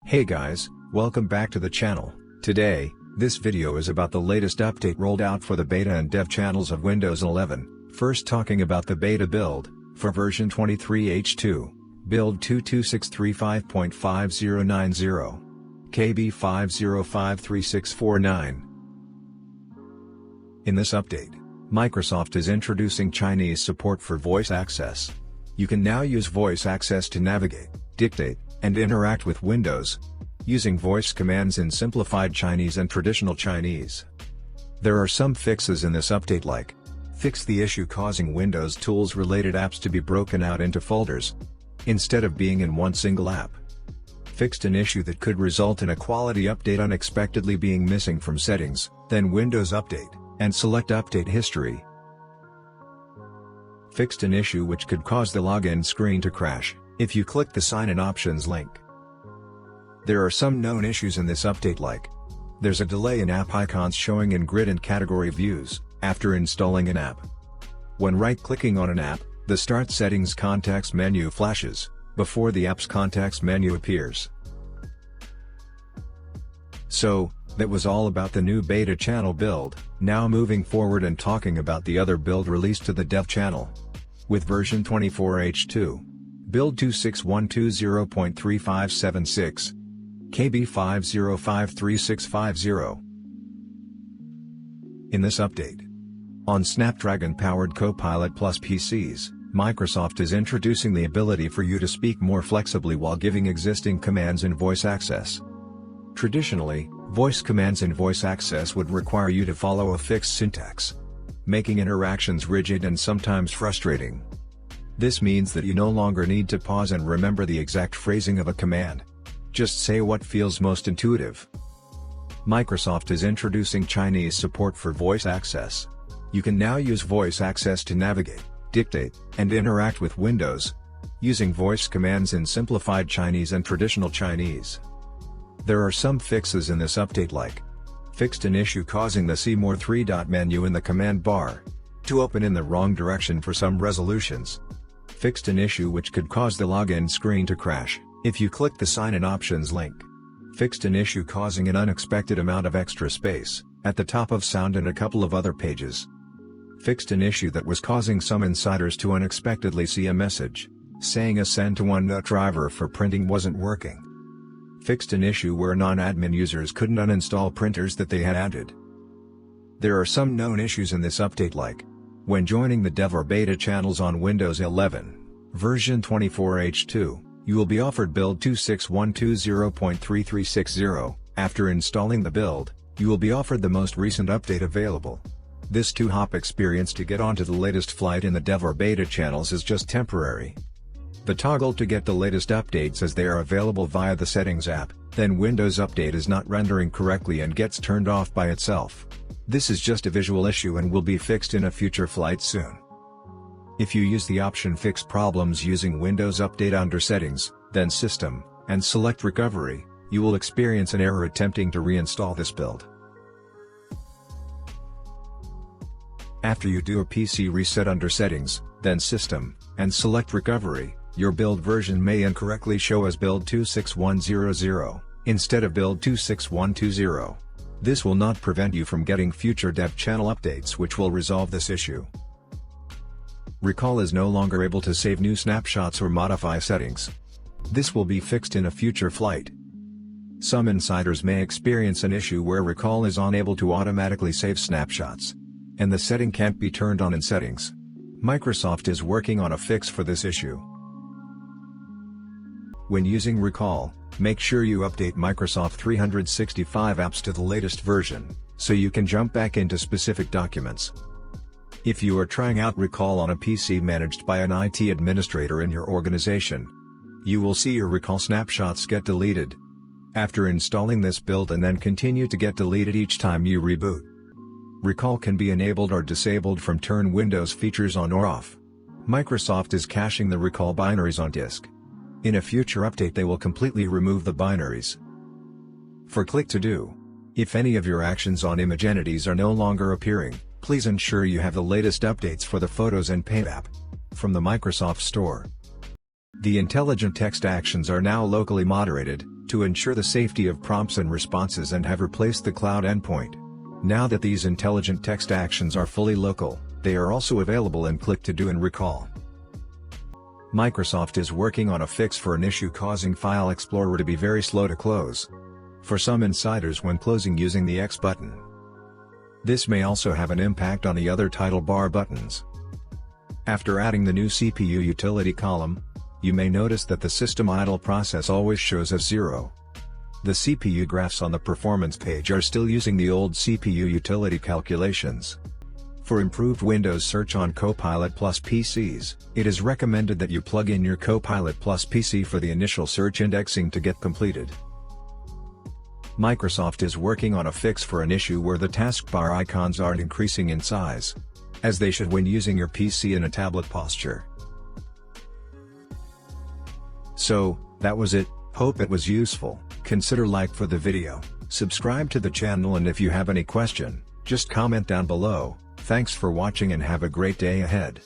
Hey guys, welcome back to the channel. Today, this video is about the latest update rolled out for the beta and dev channels of Windows 11, first talking about the beta build, for version 23H2, build 22635.5090, KB 5053649. In this update, Microsoft is introducing Chinese support for voice access. You can now use voice access to navigate, dictate, and interact with Windows, using voice commands in simplified Chinese and traditional Chinese. There are some fixes in this update, like fix the issue causing Windows tools related apps to be broken out into folders, instead of being in one single app. Fixed an issue that could result in a quality update unexpectedly being missing from settings, then Windows Update, and select Update History. Fixed an issue which could cause the login screen to crash if you click the Sign In Options link. There are some known issues in this update, like there's a delay in app icons showing in grid and category views after installing an app. When right-clicking on an app, the Start Settings context menu flashes before the app's context menu appears. So, that was all about the new beta channel build. Now moving forward and talking about the other build released to the dev channel. With version 24H2, build 26120.3576, KB 5053650. In this update, on Snapdragon-powered Copilot Plus PCs, Microsoft is introducing the ability for you to speak more flexibly while giving existing commands in voice access. Traditionally, voice commands in voice access would require you to follow a fixed syntax, making interactions rigid and sometimes frustrating. This means that you no longer need to pause and remember the exact phrasing of a command. Just say what feels most intuitive. Microsoft is introducing Chinese support for voice access. You can now use voice access to navigate, dictate, and interact with Windows, using voice commands in simplified Chinese and traditional Chinese. There are some fixes in this update, like fixed an issue causing the See More three-dot menu in the command bar to open in the wrong direction for some resolutions. Fixed an issue which could cause the login screen to crash if you click the Sign In Options link. Fixed an issue causing an unexpected amount of extra space at the top of Sound and a couple of other pages. Fixed an issue that was causing some insiders to unexpectedly see a message saying a send to OneNote driver for printing wasn't working. Fixed an issue where non-admin users couldn't uninstall printers that they had added. There are some known issues in this update, like when joining the dev or beta channels on Windows 11, version 24H2, you will be offered build 26120.3360. After installing the build, you will be offered the most recent update available. This two-hop experience to get onto the latest flight in the dev or beta channels is just temporary. The toggle to get the latest updates as they are available via the Settings app, then Windows Update is not rendering correctly and gets turned off by itself. This is just a visual issue and will be fixed in a future flight soon. If you use the option Fix Problems using Windows Update under Settings, then System, and select Recovery, you will experience an error attempting to reinstall this build. After you do a PC reset under Settings, then System, and select Recovery, your build version may incorrectly show as build 26100, instead of build 26120. This will not prevent you from getting future dev channel updates which will resolve this issue. Recall is no longer able to save new snapshots or modify settings. This will be fixed in a future flight. Some insiders may experience an issue where Recall is unable to automatically save snapshots, and the setting can't be turned on in Settings. Microsoft is working on a fix for this issue. When using Recall, make sure you update Microsoft 365 apps to the latest version, so you can jump back into specific documents. If you are trying out Recall on a PC managed by an IT administrator in your organization, you will see your Recall snapshots get deleted after installing this build and then continue to get deleted each time you reboot. Recall can be enabled or disabled from Turn Windows features on or off. Microsoft is caching the Recall binaries on disk. In a future update they will completely remove the binaries. For Click to Do, if any of your actions on image entities are no longer appearing, please ensure you have the latest updates for the Photos and Paint app from the Microsoft Store. The intelligent text actions are now locally moderated, to ensure the safety of prompts and responses and have replaced the cloud endpoint. Now that these intelligent text actions are fully local, they are also available in Click to Do and Recall. Microsoft is working on a fix for an issue causing File Explorer to be very slow to close. For some insiders when closing using the X button. This may also have an impact on the other title bar buttons. After adding the new CPU utility column, you may notice that the system idle process always shows as 0. The CPU graphs on the performance page are still using the old CPU utility calculations. For improved Windows search on Copilot Plus PCs, it is recommended that you plug in your Copilot Plus PC for the initial search indexing to get completed. Microsoft is working on a fix for an issue where the taskbar icons aren't increasing in size, as they should when using your PC in a tablet posture. So, that was it. Hope it was useful. Consider like for the video, subscribe to the channel, and if you have any question, just comment down below. Thanks for watching and have a great day ahead.